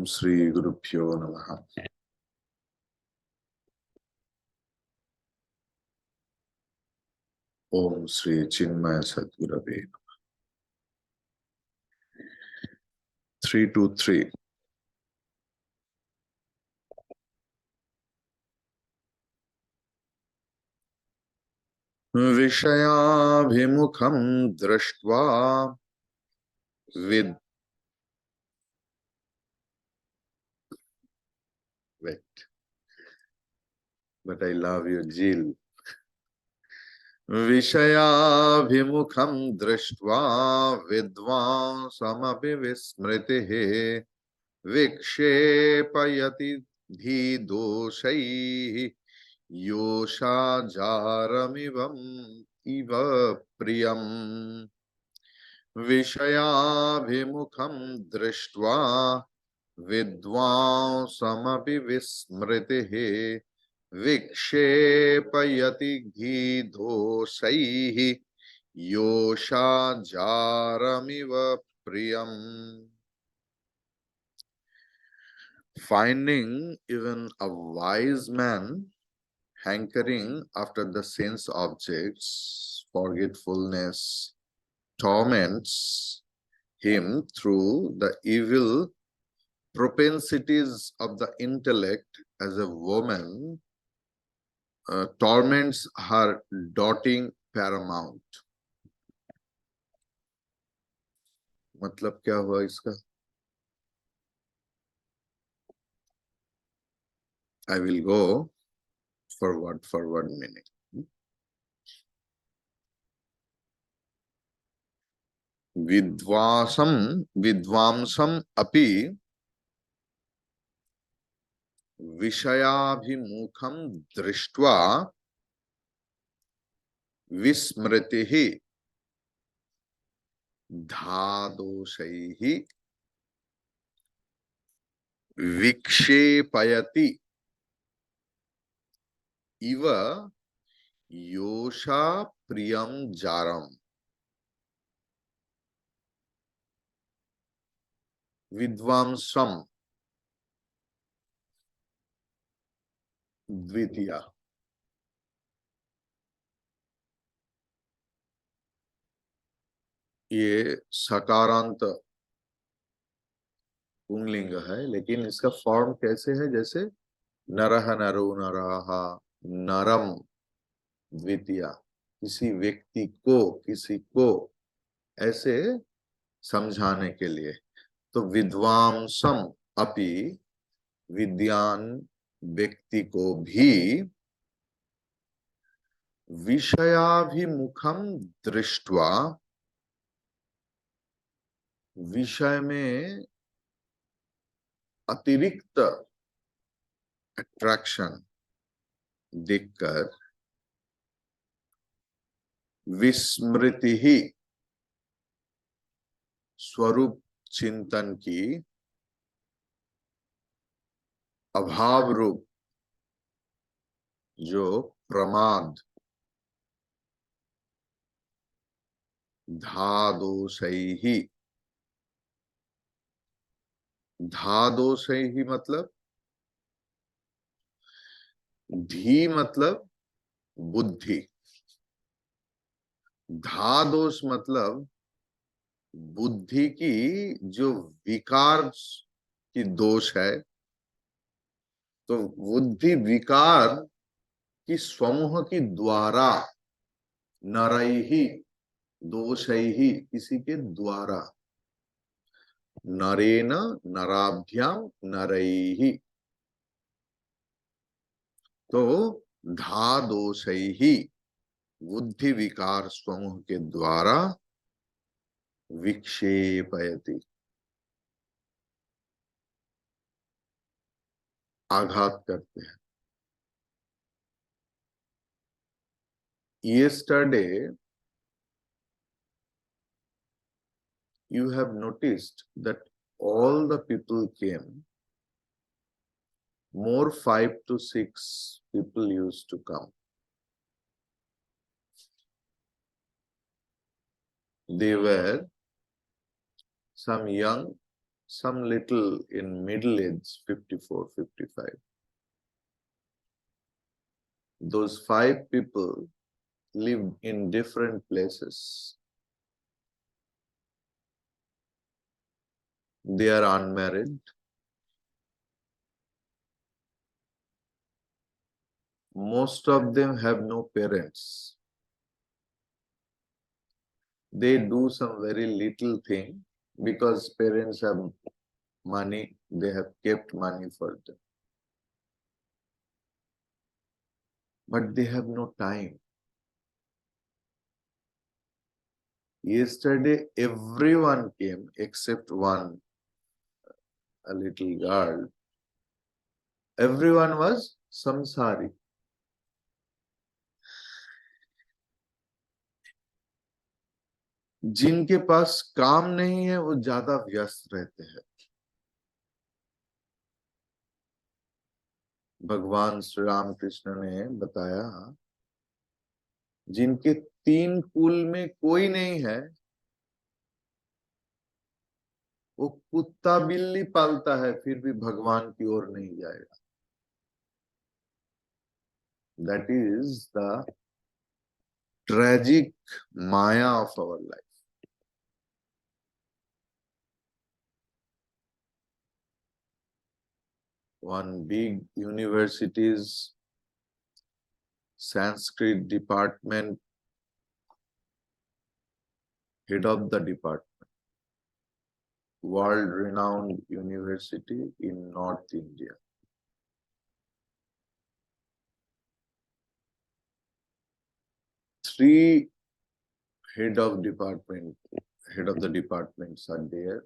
ओम श्री गुरुभ्यो नमः। ओम श्री चिन्मय सद्गुरवे नमः। 323 विषयाभिमुखं दृष्ट्वा with wait, but I love you, Jill. विषयाभिमुखं दृष्ट्वा विद्वांसमपि विस्मृतिः विक्षेपयति धीदोषैः योषाजारमिवम् इव प्रियम् विषयाभिमुखं दृष्ट्वा विद्वांसमपि विस्मृतिः विक्षेपयति धीदोषैः योषाजारमिव प्रियम्. Finding even a wise man hankering after the sense objects, forgetfulness torments him through the evil propensities of the intellect, as a woman torments her doting paramount. मतलब क्या हुआ इसका? I will go forward meaning. विद्वांसम अपि विषयाभिमुखं दृष्ट्वा विस्मृतिः धादोषैः विक्षेपयति इव योषा प्रियं जारम. विद्वांसम द्वितीया, ये सकारांत पुंगलिंग है, लेकिन इसका फॉर्म कैसे है? जैसे नरह नरो नराह, नरम द्वितीया, किसी व्यक्ति को, किसी को ऐसे समझाने के लिए. तो विद्वांसम अपि, विद्यान व्यक्ति को भी, विषयाभिमुखम दृष्ट्वा, विषय में अतिरिक्त अट्रैक्शन देखकर, विस्मृति ही स्वरूप चिंतन की अभाव रूप जो प्रमाद धादोषैहि, धादोषैहि मतलब धी मतलब बुद्धि, धादोष मतलब बुद्धि की जो विकार की दोष है. तो बुद्धि विकार की समूह की द्वारा, नरैहि दोषैहि, किसी के द्वारा, नरेन नराभ्याम नरैहि, तो धादोषैहि बुद्धि विकार समूह के द्वारा विक्षेपयति, आघात करते हैं. Yesterday you have noticed that all the people came. More 5 to 6 people used to come. They were some young some little in middle age, 54, 55. Those 5 people live in different places. They are unmarried. Most of them have no parents. They do some very little thing because parents have money, they have kept money for them. But they have no time. Yesterday, everyone came except one, a little girl. Everyone was samsari. जिनके पास काम नहीं है वो ज्यादा व्यस्त रहते हैं. भगवान श्री राम कृष्ण ने बताया, जिनके 3 कुल में कोई नहीं है, वो कुत्ता बिल्ली पालता है फिर भी भगवान की ओर नहीं जाएगा. That is the tragic maya of our life. One big university's Sanskrit department, head of the department, world-renowned university in North India. Three head of the departments are there.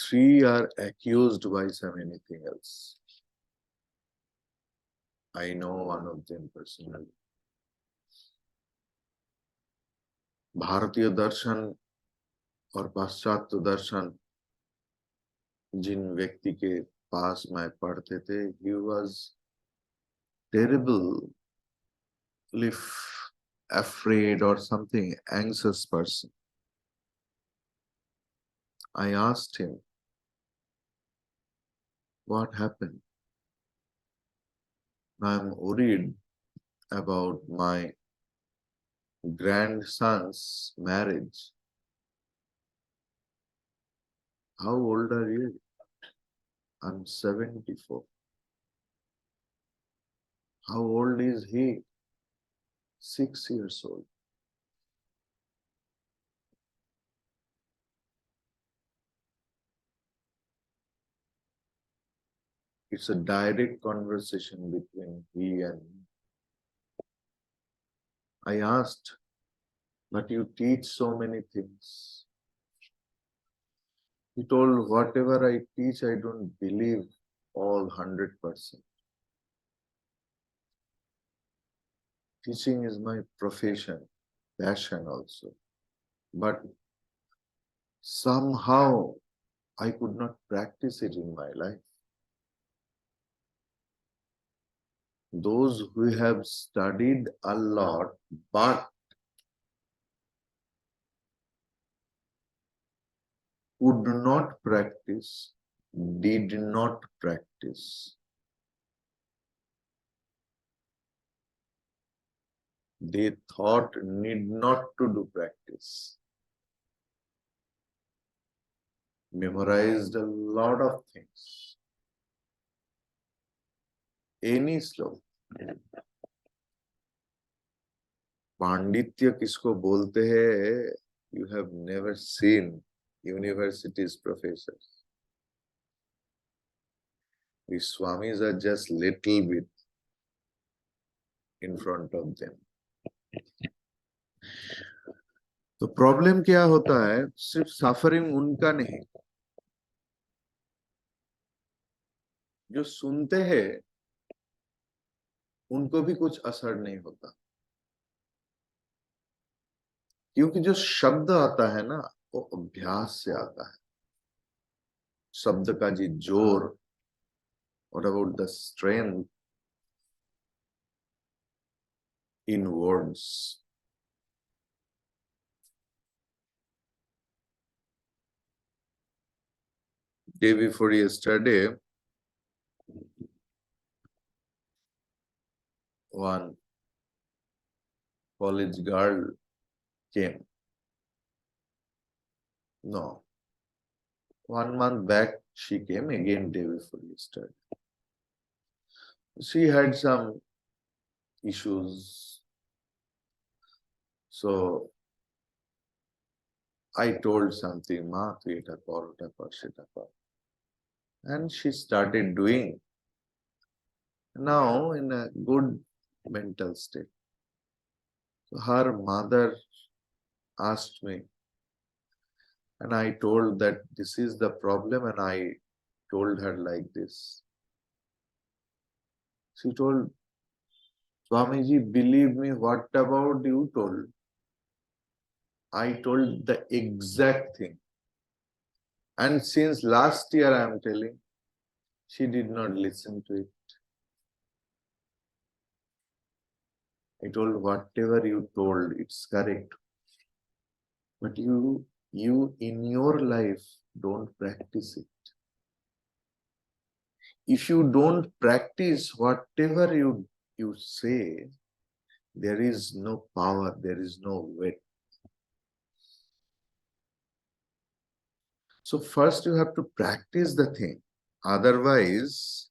3 are accused by some anything else. I know one of them personally. भारतीय दर्शन और पाश्चात्य दर्शन जिन व्यक्ति के पास मैं पढ़ते थे, he was terribly afraid or something, anxious person. I asked him, what happened? I'm worried about my grandson's marriage. How old are you? I'm 74. How old is he? 6 years old. It's a direct conversation between he and me. I asked, but you teach so many things. He told, whatever I teach, I don't believe all 100%. Teaching is my profession, passion also. But somehow I could not practice it in my life. Those who have studied a lot but could not practice, did not practice. They thought need not to do practice. Memorized a lot of things. Any slow. पांडित्य किसको बोलते हैं? You have never seen universities professors. These swamis are just little bit in front of them. तो problem क्या होता है? सिर्फ suffering उनका नहीं, जो सुनते हैं उनको भी कुछ असर नहीं होता, क्योंकि जो शब्द आता है ना, वो अभ्यास से आता है. शब्द का जी जोर, what about the strength in words? Day before yesterday, one college girl came. No, 1 month back she came again day before yesterday. She had some issues. So I told something, Ma, tu eta kor, seta kor. And she started doing. Now in a good mental state. So her mother asked me, and I told that this is the problem, and I told her like this. She told, Swamiji, believe me, what about you told? I told the exact thing. And since last year I am telling, she did not listen to it. I told whatever you told, it's correct. But you in your life don't practice it. If you don't practice whatever you say, there is no power, there is no weight. So first you have to practice the thing. Otherwise,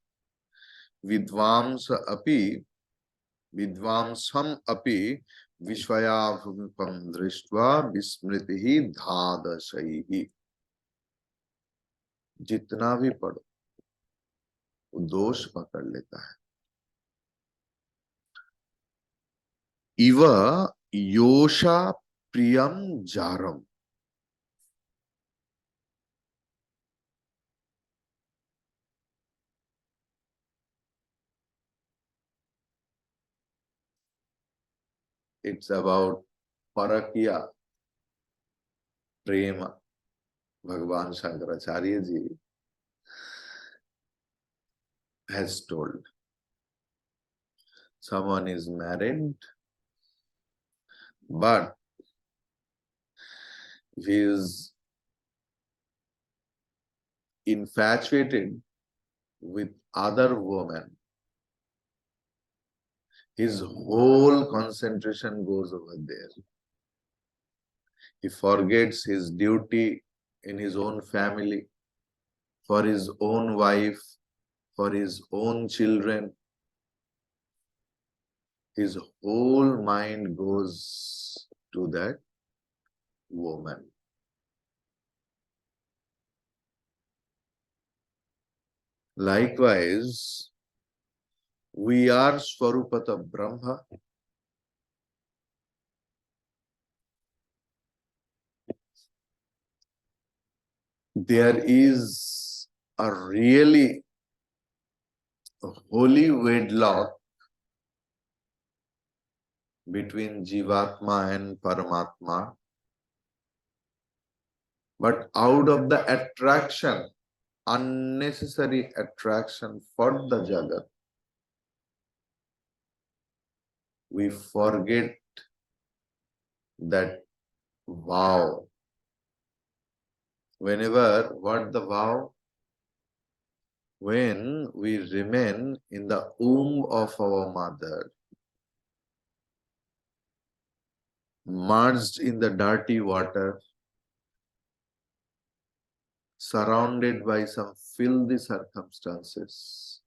vidvamsam api vishvayabhumipam drishtva vismritihi dhadasaihi. जितना भी पढ़ो वो दोष पकड़ लेता है. इव योषा प्रियम जारम. It's about parakiya prema. Bhagavan Shankaracharya ji has told, someone is married, but he is infatuated with other women. His whole concentration goes over there. He forgets his duty in his own family, for his own wife, for his own children. His whole mind goes to that woman. Likewise, we are Swarupata Brahma. There is a really holy wedlock between Jivatma and Paramatma. But out of the attraction, unnecessary attraction for the Jagat, we forget that vow. Whenever, what the vow? When we remain in the womb of our mother, merged in the dirty water, surrounded by some filthy circumstances,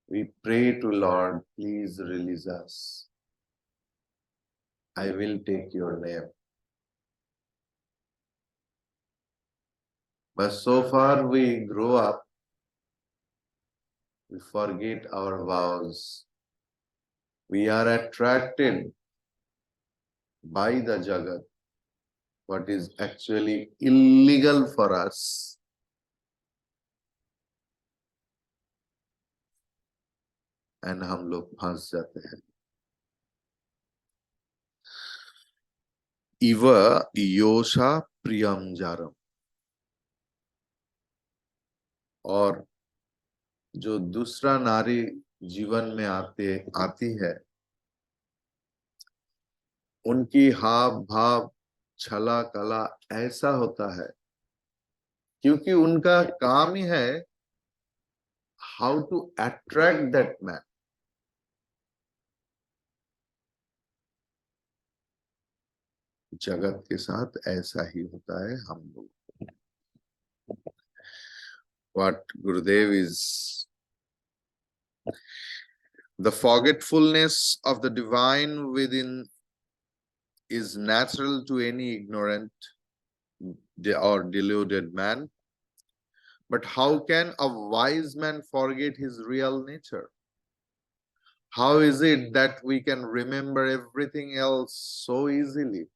we pray to Lord, please release us. I will take your name. But so far we grow up, we forget our vows. We are attracted by the Jagat, what is actually illegal for us. And हम लोग फंस जाते हैं. इव योषा प्रियम जारम. और जो दूसरा नारी जीवन में आती है, उनकी हाव भाव छला कला ऐसा होता है क्योंकि उनका काम ही है how to attract that man. Jagat के साथ ऐसा ही होता है हम लोग। What Gurudev is, the forgetfulness of the divine within is natural to any ignorant or deluded man. But how can a wise man forget his real nature? How is it that we can remember everything else so easily?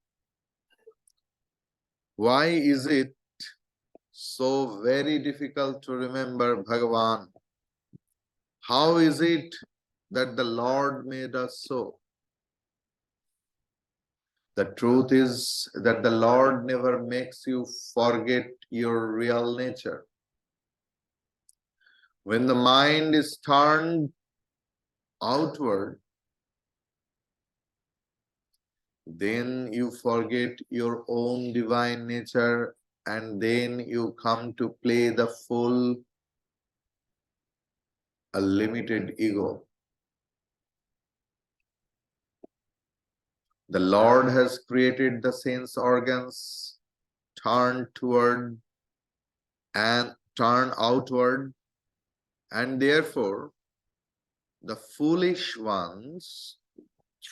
Why is it so very difficult to remember Bhagavan? How is it that the Lord made us so? The truth is that the Lord never makes you forget your real nature. When the mind is turned outward, then you forget your own divine nature, and then you come to play the full, a limited ego. The Lord has created the sense organs turned toward and turn outward, and therefore the foolish ones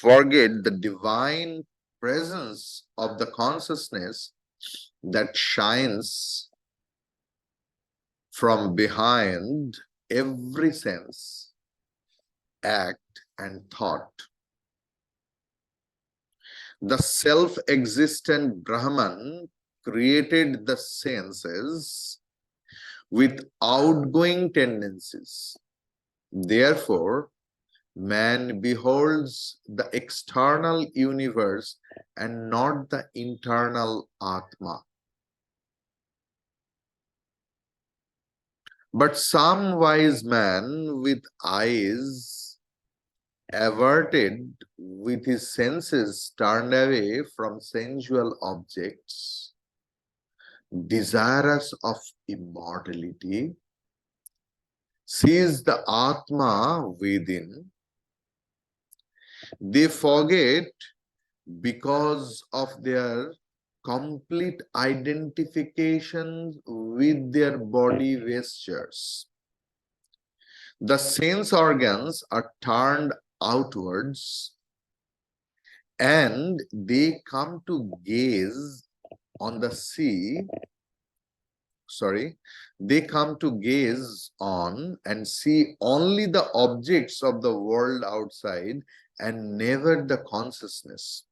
forget the divine presence of the consciousness that shines from behind every sense, act, and thought. The self-existent Brahman created the senses with outgoing tendencies. Therefore, man beholds the external universe and not the internal Atma. But some wise man with eyes averted, with his senses turned away from sensual objects, desirous of immortality, sees the Atma within. They forget because of their complete identification with their body vestures. The sense organs are turned outwards and they come to gaze on the sea. They come to gaze on and see only the objects of the world outside and never the consciousness,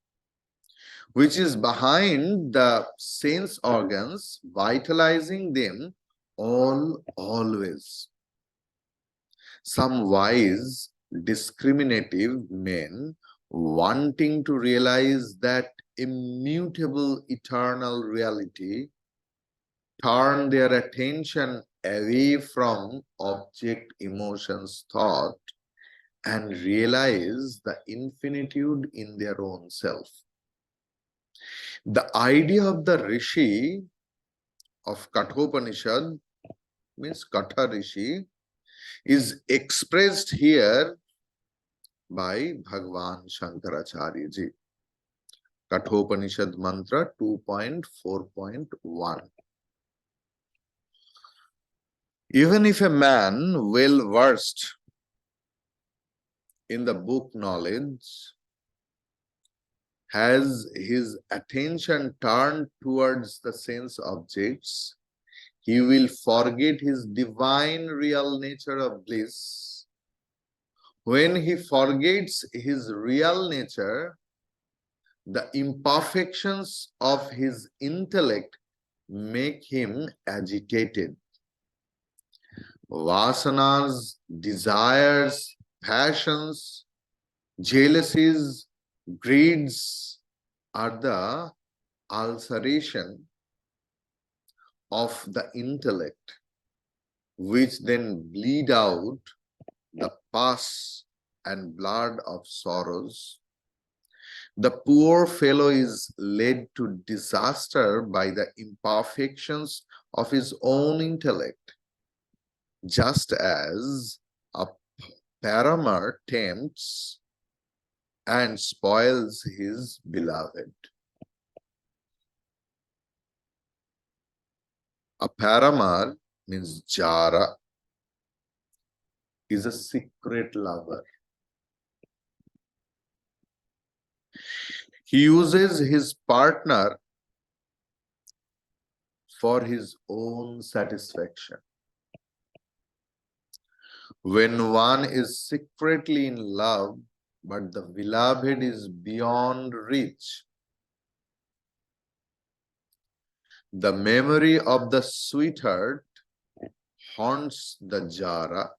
which is behind the sense organs, vitalizing them always. Some wise, discriminative men, wanting to realize that immutable eternal reality, turn their attention away from object, emotions, thought, and realize the infinitude in their own self. The idea of the Rishi of Kathopanishad, means Katha Rishi, is expressed here by Bhagwan Shankaracharya ji. Kathopanishad Mantra 2.4.1. Even if a man well versed in the book knowledge has his attention turned towards the sense objects, he will forget his divine real nature of bliss. When he forgets his real nature, the imperfections of his intellect make him agitated. Vasanas, desires, passions, jealousies, greeds are the ulceration of the intellect, which then bleed out the pus and blood of sorrows. The poor fellow is led to disaster by the imperfections of his own intellect, just as a paramour tempts and spoils his beloved. A paramour means jara, is a secret lover. He uses his partner for his own satisfaction. When one is secretly in love, but the beloved is beyond reach, the memory of the sweetheart haunts the jara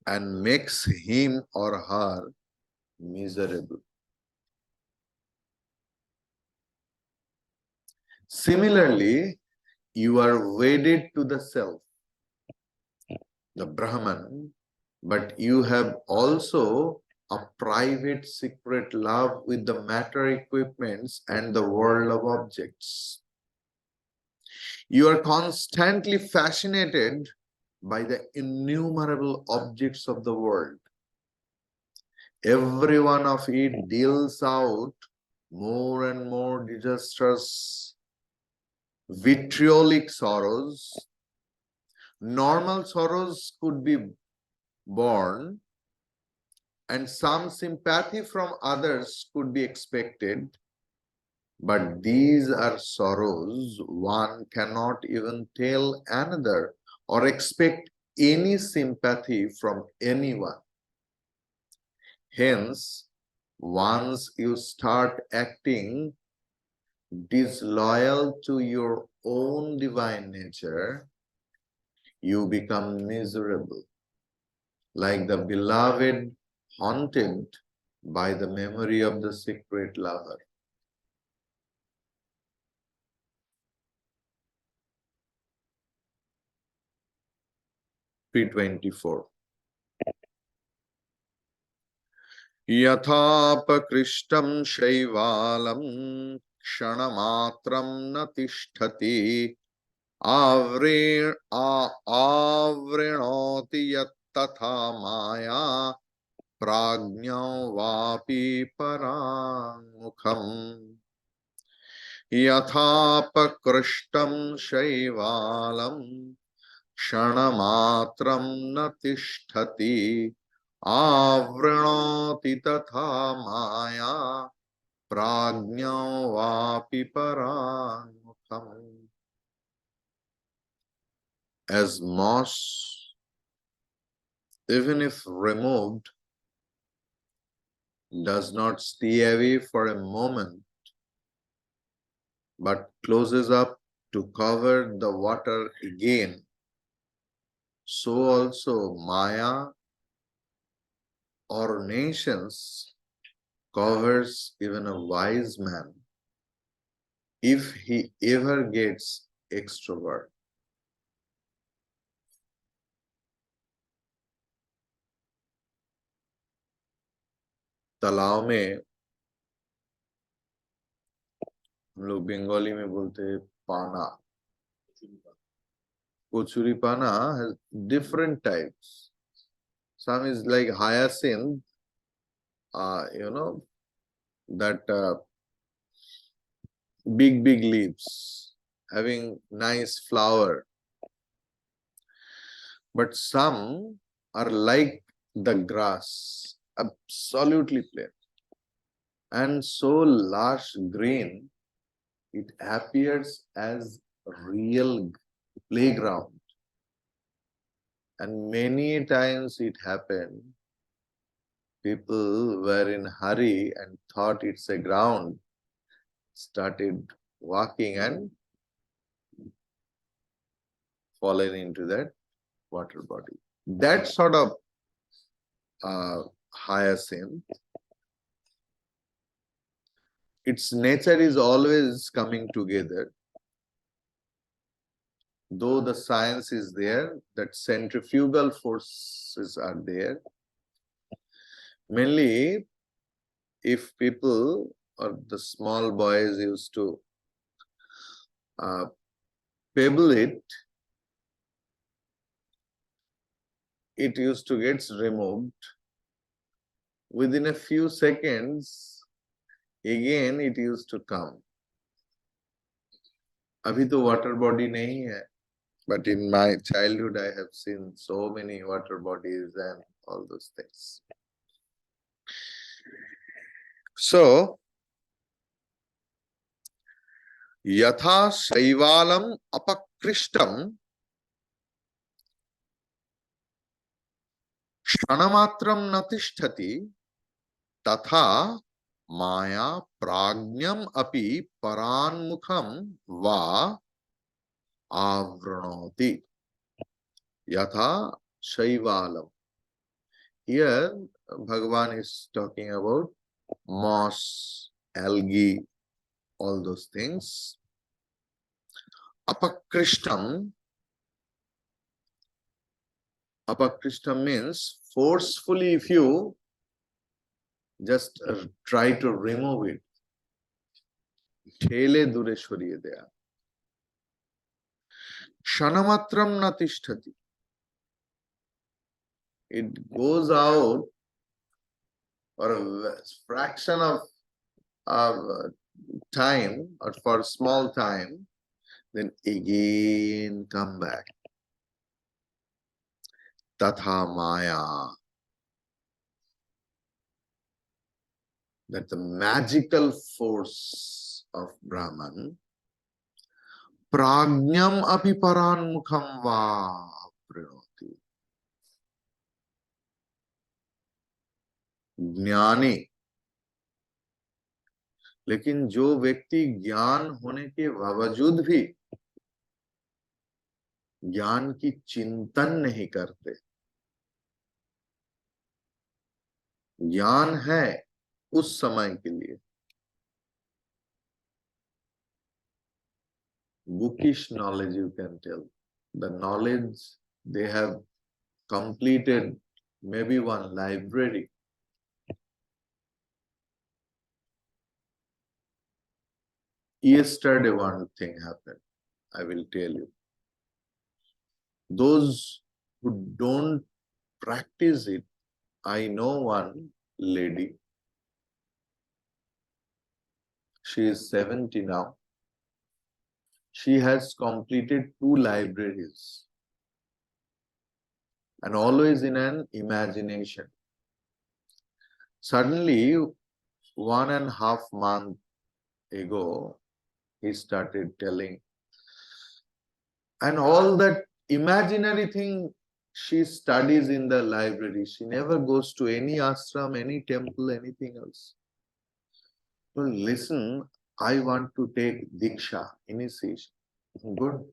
and makes him or her miserable. Similarly, you are wedded to the self, the Brahman, but you have also a private secret love with the matter equipments and the world of objects. You are constantly fascinated by the innumerable objects of the world. Every one of it deals out more and more disastrous, vitriolic sorrows. Normal sorrows could be borne, and some sympathy from others could be expected, but these are sorrows one cannot even tell another or expect any sympathy from anyone. Hence, once you start acting disloyal to your own divine nature, you become miserable, like the beloved haunted by the memory of the secret lover. P24. Yathapakristam shaivalam ksanamatram na tishtati avrinoti yat tatha maya prajño vapi parammukham. Yathapakristam shaivalam ksanamatram na tishtati आवृणोति तथा माया प्राज्ञो वापि पराङ्मुखम्. As moss, even if removed, does not stay away for a moment, but closes up to cover the water again, so also Maya or nations covers even a wise man if he ever gets extrovert. तालाब में हम लोग बंगाली में बोलते हैं पाना. कोचुरी पाना has different types. Some is like hyacinth, that big leaves having nice flower. But some are like the grass, absolutely plain, and so lush green, it appears as real playground. And many times it happened, people were in hurry and thought it's a ground, started walking and fallen into that water body. That sort of hyacinth, its nature is always coming together. Though the science is there, that centrifugal forces are there. Mainly, if people or the small boys used to pebble it, it used to get removed. Within a few seconds, again it used to come. अभी तो water body नहीं है, but in my childhood I have seen so many water bodies and all those things. So, यथा शैवालम अपकृष्टम क्षणमात्रं न तिष्ठति तथा माया प्राज्ञम अपि परान्मुखम वा आवृणोति यथा शैवालम. Here Bhagavan is talking about moss, algae, all those things. Apakrishtam means forcefully, if you just try to remove it, ठेले दूरे सरिये देया. क्षणमात्रं न तिष्ठति. It goes out for a fraction of time or for small time, then again come back. Tatha Maya. That the magical force of Brahman, Prajnam api paranmukham va prinoti. ज्ञानी, लेकिन जो व्यक्ति ज्ञान होने के बावजूद भी ज्ञान की चिंतन नहीं करते, ज्ञान है उस समय के लिए, bookish knowledge you can tell, the knowledge they have completed maybe one library. Yesterday one thing happened, I will tell you. Those who don't practice it, I know one lady, she is 70 now. She has completed 2 libraries and always in an imagination. Suddenly, 1.5 months ago, he started telling, and all that imaginary thing she studies in the library. She never goes to any ashram, any temple, anything else. So listen, I want to take Diksha, initiation. Good.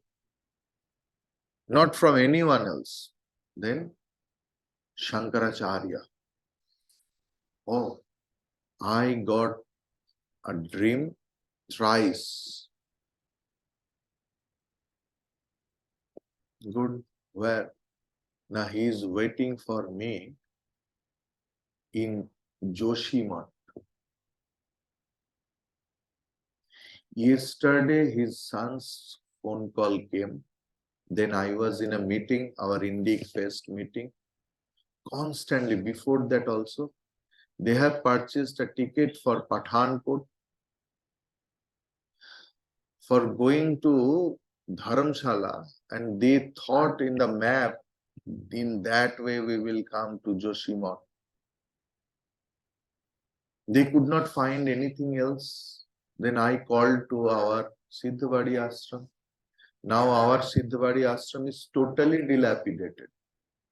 Not from anyone else. Then Shankaracharya. Oh, I got a dream thrice. Good. Where? Now he is waiting for me in Joshimath. Yesterday his son's phone call came. Then I was in a meeting, our Indic Fest meeting. Constantly, before that also, they have purchased a ticket for Pathankot, for going to Dharamshala, and they thought in the map, in that way we will come to Joshimath. They could not find anything else. Then I called to our Siddhavadi ashram. Now our Siddhavadi ashram is totally dilapidated.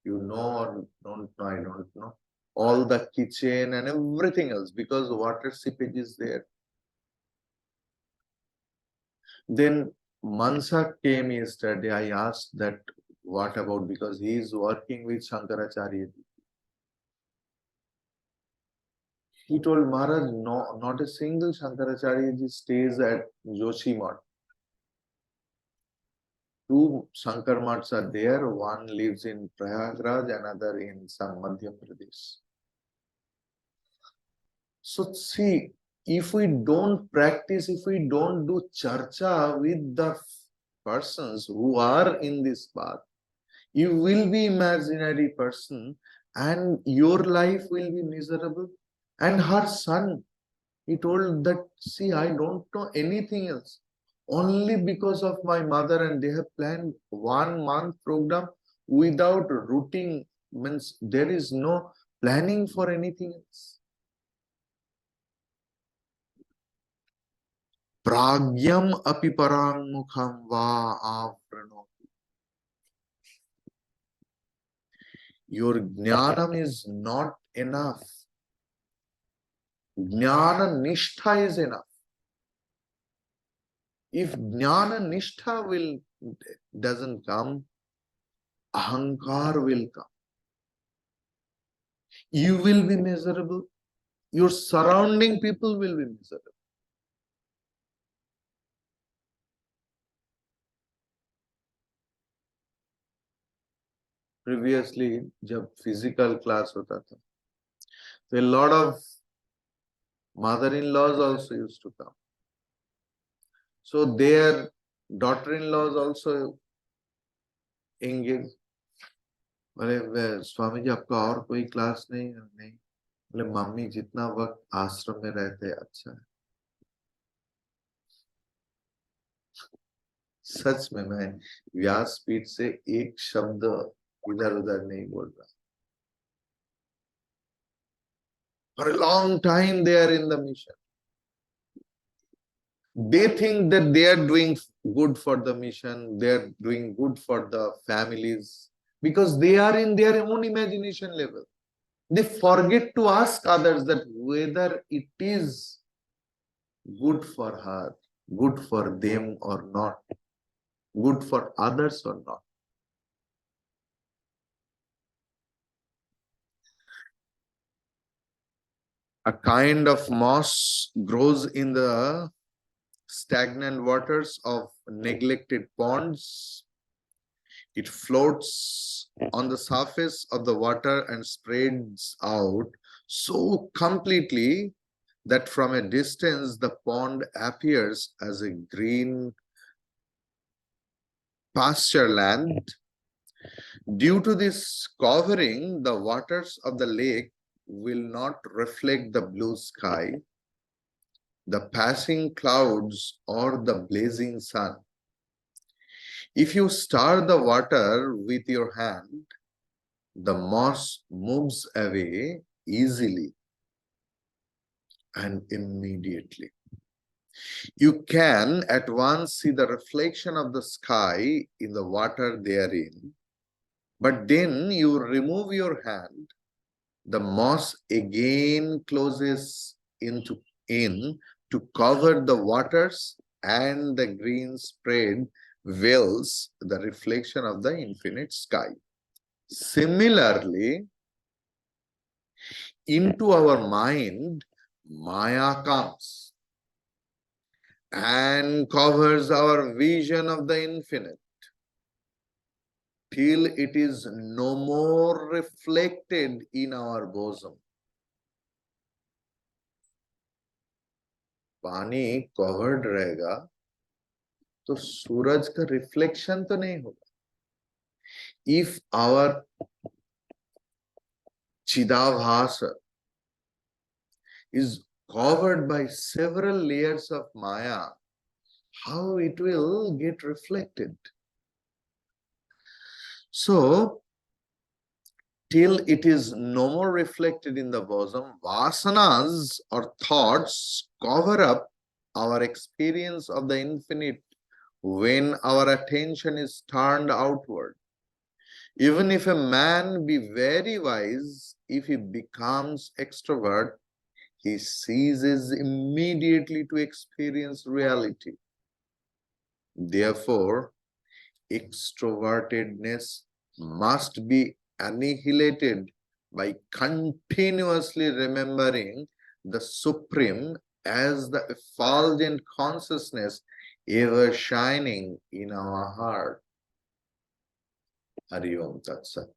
You know or don't know, I don't know. All the kitchen and everything else, because water seepage is there. Then Mansa came yesterday. I asked that what about, because he is working with Shankaracharya. He told Maharaj, no, not a single Shankaracharya stays at Joshimath. 2 Shankar Mats are there. One lives in Prayagraj, another in some Madhya Pradesh. So see, if we don't practice, if we don't do charcha with the persons who are in this path. You will be imaginary person and your life will be miserable. And her son, he told that, see, I don't know anything else. Only because of my mother, and they have planned 1 month program without routing, means there is no planning for anything else. Pragyam api parang mukham va avrano. Your jnanam is not enough. Jnana nishtha is enough. If jnana nishtha doesn't come, ahankar will come. You will be miserable. Your surrounding people will be miserable. Previously, जब physical class होता था, a lot of mother-in-laws also used to come. So their daughter-in-laws also engaged. बोले स्वामी जी आपका और कोई class नहीं बोले mummy जितना वक्त आश्रम में रहते अच्छा है. सच में मैं व्यासपीठ से एक शब्द इधर उधर नहीं बोल रहा. For a long time they are in the mission. They think that they are doing good for the mission, they are doing good for the families, because they are in their own imagination level. They forget to ask others that whether it is good for her, good for them or not, good for others or not. A kind of moss grows in the stagnant waters of neglected ponds. It floats on the surface of the water and spreads out so completely that from a distance the pond appears as a green pasture land. Due to this covering, the waters of the lake will not reflect the blue sky, the passing clouds, or the blazing sun. If you stir the water with your hand, the moss moves away easily and immediately. You can at once see the reflection of the sky in the water therein, but then you remove your hand, the moss again closes in to cover the waters, and the green spread veils the reflection of the infinite sky. Similarly, into our mind, Maya comes and covers our vision of the infinite till it is no more reflected in our bosom. पानी covered रहेगा तो सूरज का reflection तो नहीं होगा. If our Chidabhasa is covered by several layers of Maya, how it will get reflected? So, till it is no more reflected in the bosom, vasanas or thoughts cover up our experience of the infinite when our attention is turned outward. Even if a man be very wise, if he becomes extrovert, he ceases immediately to experience reality. Therefore, extrovertedness must be annihilated by continuously remembering the Supreme as the effulgent consciousness ever shining in our heart. Hari Om Tat Sat.